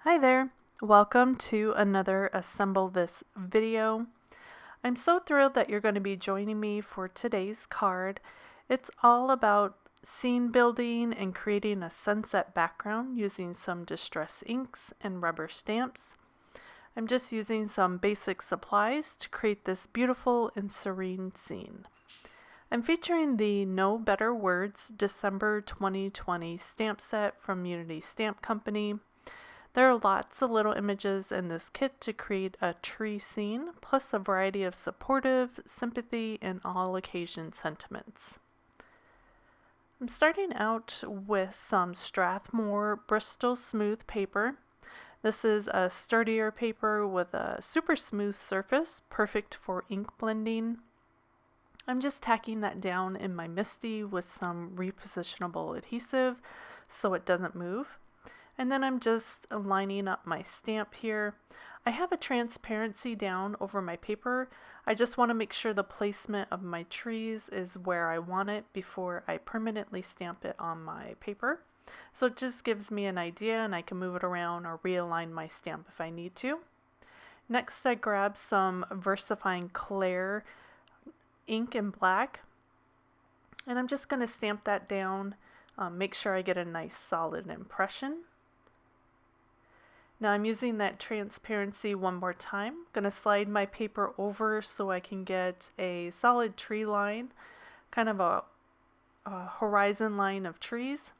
Hi there, welcome to another Assemble This video. I'm so thrilled that you're going to be joining me for today's card. It's all about scene building and creating a sunset background using some distress inks and rubber stamps. I'm just using some basic supplies to create this beautiful and serene scene. I'm featuring the No Better Words December 2020 stamp set from Unity Stamp Company. There are lots of little images in this kit to create a tree scene, plus a variety of supportive, sympathy, and all occasion sentiments. I'm starting out with some Strathmore Bristol Smooth paper. This is a sturdier paper with a super smooth surface, perfect for ink blending. I'm just tacking that down in my MISTI with some repositionable adhesive so it doesn't move. And then I'm just lining up my stamp here. I have a transparency down over my paper. I just want to make sure the placement of my trees is where I want it before I permanently stamp it on my paper. So it just gives me an idea and I can move it around or realign my stamp if I need to. Next, I grab some VersaFine Clair ink in black. And I'm just going to stamp that down, make sure I get a nice solid impression. Now I'm using that transparency one more time. I'm going to slide my paper over so I can get a solid tree line, kind of a horizon line of trees.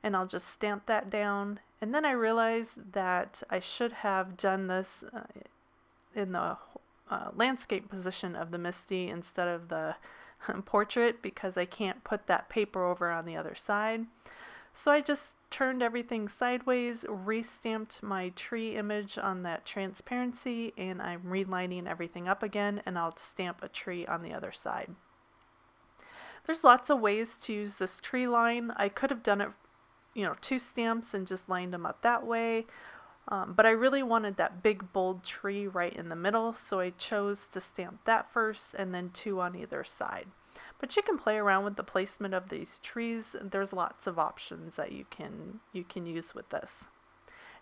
And I'll just stamp that down. And then I realized that I should have done this in the landscape position of the MISTI instead of the portrait because I can't put that paper over on the other side. So I just turned everything sideways, re-stamped my tree image on that transparency, and I'm relining everything up again, and I'll stamp a tree on the other side. There's lots of ways to use this tree line. I could have done it, two stamps and just lined them up that way. But I really wanted that big bold tree right in the middle, so I chose to stamp that first and then two on either side. But you can play around with the placement of these trees. There's lots of options that you can use with this.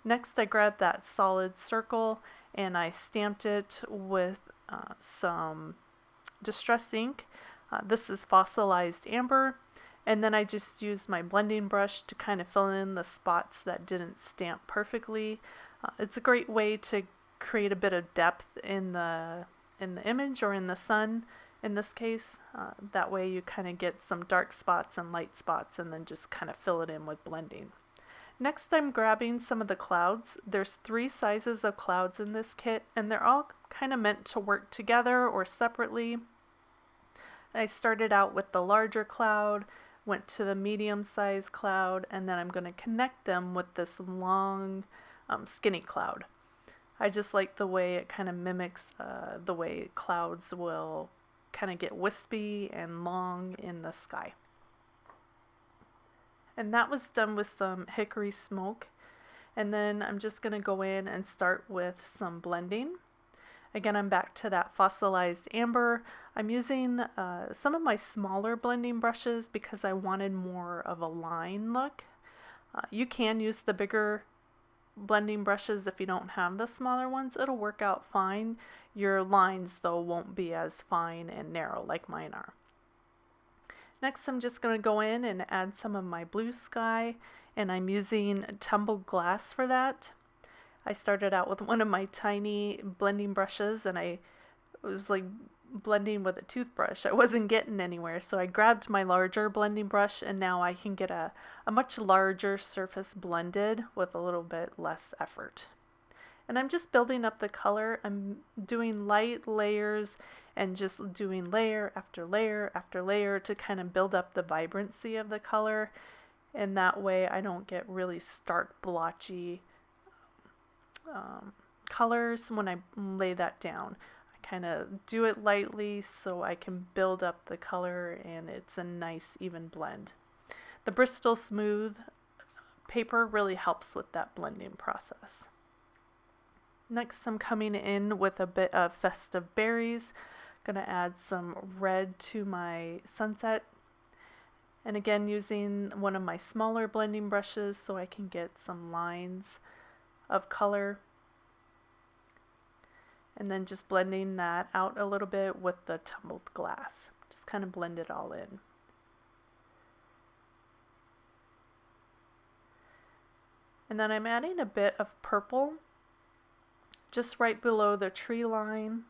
Next, I grabbed that solid circle and I stamped it with some distress ink. This is fossilized amber. And then I just used my blending brush to kind of fill in the spots that didn't stamp perfectly. It's a great way to create a bit of depth in the image or in the sun in this case. That way you kind of get some dark spots and light spots and then just kind of fill it in with blending. Next, I'm grabbing some of the clouds. There's 3 sizes of clouds in this kit and they're all kind of meant to work together or separately. I started out with the larger cloud, went to the medium-sized cloud, and then I'm going to connect them with this long, skinny cloud. I just like the way it kind of mimics the way clouds will kind of get wispy and long in the sky. And that was done with some hickory smoke. And then I'm just going to go in and start with some blending. Again, I'm back to that fossilized amber. I'm using some of my smaller blending brushes because I wanted more of a line look. You can use the bigger blending brushes if you don't have the smaller ones. It'll work out fine. Your lines, though, won't be as fine and narrow like mine are. Next, I'm just going to go in and add some of my blue sky, and I'm using tumbled glass for that. I started out with one of my tiny blending brushes and I was like blending with a toothbrush. I wasn't getting anywhere, so I grabbed my larger blending brush and now I can get a much larger surface blended with a little bit less effort. And I'm just building up the color. I'm doing light layers and just doing layer after layer after layer to kind of build up the vibrancy of the color. And that way I don't get really stark blotchy colors when I lay that down. I kind of do it lightly so I can build up the color and it's a nice even blend. The Bristol Smooth paper really helps with that blending process. Next, I'm coming in with a bit of Festive Berries. I'm going to add some red to my sunset. And again, using one of my smaller blending brushes so I can get some lines of color. And then just blending that out a little bit with the tumbled glass. Just kind of blend it all in. And then I'm adding a bit of purple just right below the tree line.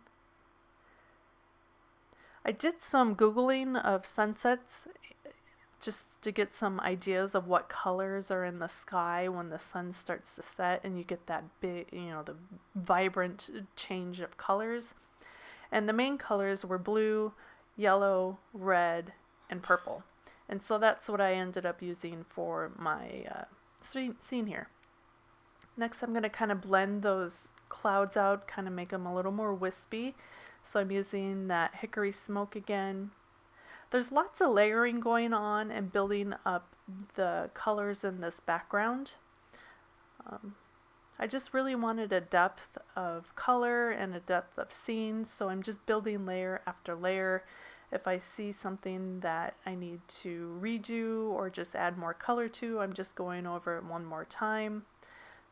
I did some Googling of sunsets just to get some ideas of what colors are in the sky when the sun starts to set and you get that big, the vibrant change of colors. And the main colors were blue, yellow, red, and purple. And so that's what I ended up using for my scene here. Next, I'm going to kind of blend those clouds out, kind of make them a little more wispy. So I'm using that hickory smoke again. There's lots of layering going on and building up the colors in this background. I just really wanted a depth of color and a depth of scene, so I'm just building layer after layer. If I see something that I need to redo or just add more color to, I'm just going over it one more time.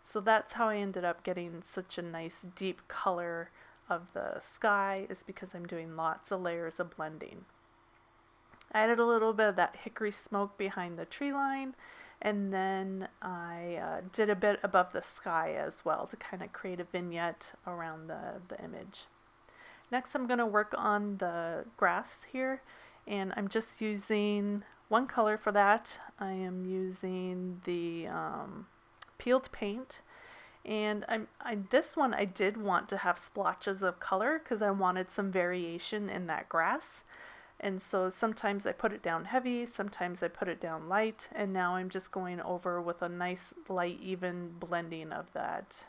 So that's how I ended up getting such a nice deep color of the sky, is because I'm doing lots of layers of blending. I added a little bit of that hickory smoke behind the tree line, and then I did a bit above the sky as well to kind of create a vignette around the image. Next, I'm going to work on the grass here, and I'm just using one color for that. I am using the peeled paint, and this one I did want to have splotches of color because I wanted some variation in that grass. And so sometimes I put it down heavy, sometimes I put it down light, and now I'm just going over with a nice light even blending of that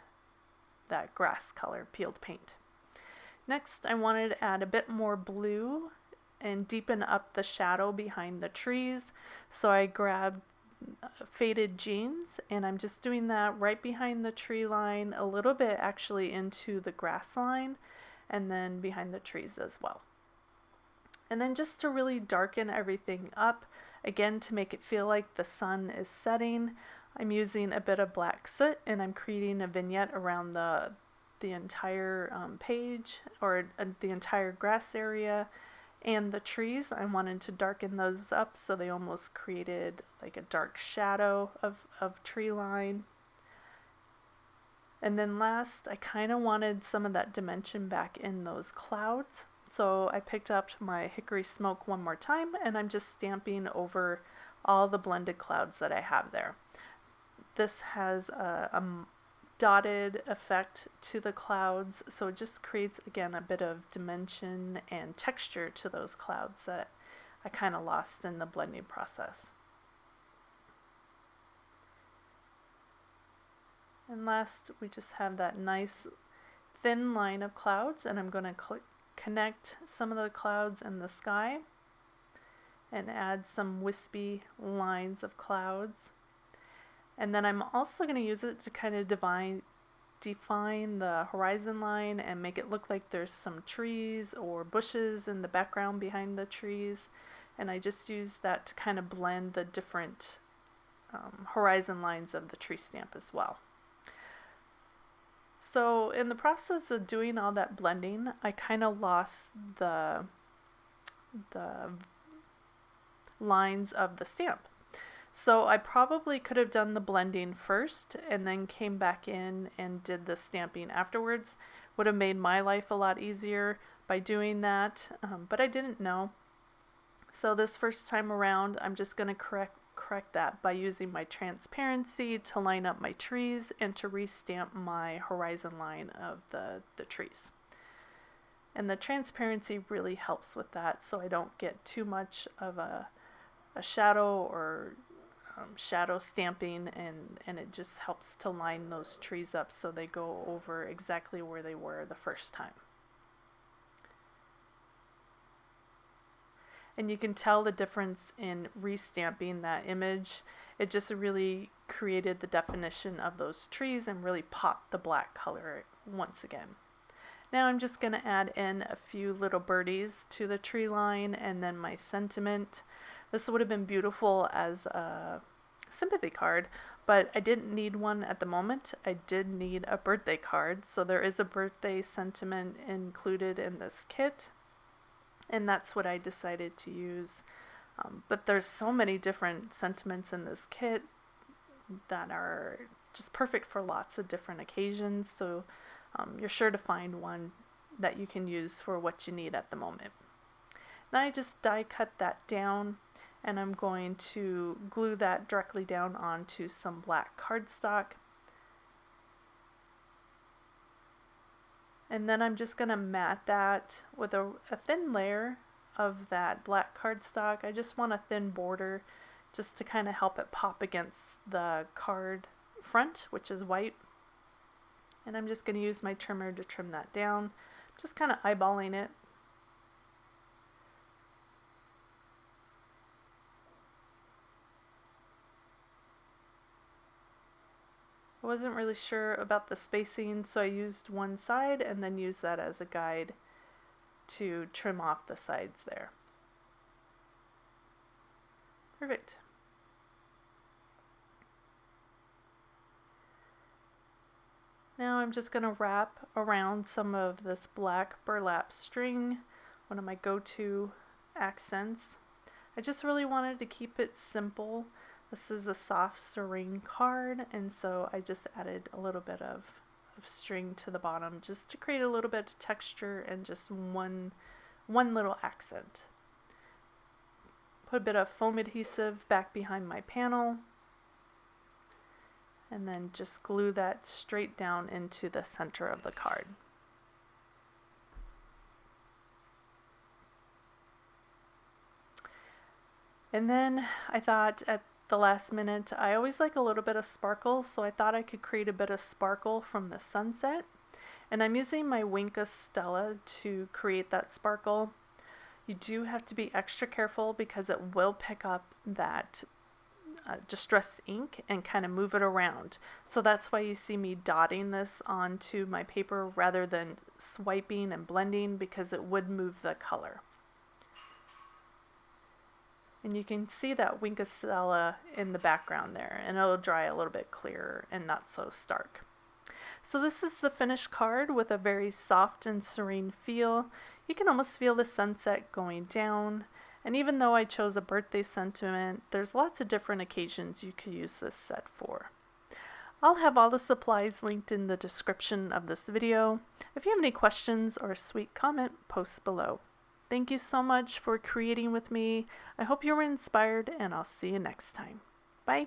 grass color peeled paint. Next, I wanted to add a bit more blue and deepen up the shadow behind the trees. So I grabbed faded jeans, and I'm just doing that right behind the tree line, a little bit actually into the grass line, and then behind the trees as well. And then just to really darken everything up, again to make it feel like the sun is setting, I'm using a bit of black soot, and I'm creating a vignette around the entire page, or the entire grass area, and the trees. I wanted to darken those up so they almost created like a dark shadow of tree line. And then last, I kind of wanted some of that dimension back in those clouds. So I picked up my hickory smoke one more time, and I'm just stamping over all the blended clouds that I have there. This has a dotted effect to the clouds, so it just creates, again, a bit of dimension and texture to those clouds that I kind of lost in the blending process. And last, we just have that nice thin line of clouds, and I'm going to connect some of the clouds in the sky and add some wispy lines of clouds. And then I'm also going to use it to kind of define the horizon line and make it look like there's some trees or bushes in the background behind the trees. And I just use that to kind of blend the different horizon lines of the tree stamp as well. So in the process of doing all that blending, I kind of lost the lines of the stamp. So I probably could have done the blending first and then came back in and did the stamping afterwards. Would have made my life a lot easier by doing that, but I didn't know. So this first time around, I'm just going to correct that by using my transparency to line up my trees and to restamp my horizon line of the trees. And the transparency really helps with that, so I don't get too much of a shadow or shadow stamping, and it just helps to line those trees up so they go over exactly where they were the first time. And you can tell the difference in restamping that image. It just really created the definition of those trees and really popped the black color once again. Now I'm just going to add in a few little birdies to the tree line and then my sentiment. This would have been beautiful as a sympathy card, but I didn't need one at the moment. I did need a birthday card, so there is a birthday sentiment included in this kit, and that's what I decided to use. But there's so many different sentiments in this kit that are just perfect for lots of different occasions, so you're sure to find one that you can use for what you need at the moment. Now I just die cut that down, and I'm going to glue that directly down onto some black cardstock. And then I'm just going to mat that with a thin layer of that black cardstock. I just want a thin border just to kind of help it pop against the card front, which is white. And I'm just going to use my trimmer to trim that down, just kind of eyeballing it. I wasn't really sure about the spacing, so I used one side and then used that as a guide to trim off the sides there. Perfect. Now I'm just going to wrap around some of this black burlap string, one of my go-to accents. I just really wanted to keep it simple. This is a soft serene card, and so I just added a little bit of string to the bottom just to create a little bit of texture and just one little accent. Put a bit of foam adhesive back behind my panel, and then just glue that straight down into the center of the card. And then I thought at the last minute, I always like a little bit of sparkle, so I thought I could create a bit of sparkle from the sunset. And I'm using my Wink Stella to create that sparkle. You do have to be extra careful because it will pick up that distressed ink and kind of move it around. So that's why you see me dotting this onto my paper rather than swiping and blending, because it would move the color. And you can see that Wink Stella in the background there, and it'll dry a little bit clearer and not so stark. So this is the finished card with a very soft and serene feel. You can almost feel the sunset going down. And even though I chose a birthday sentiment, there's lots of different occasions you could use this set for. I'll have all the supplies linked in the description of this video. If you have any questions or a sweet comment, post below. Thank you so much for creating with me. I hope you were inspired, and I'll see you next time. Bye.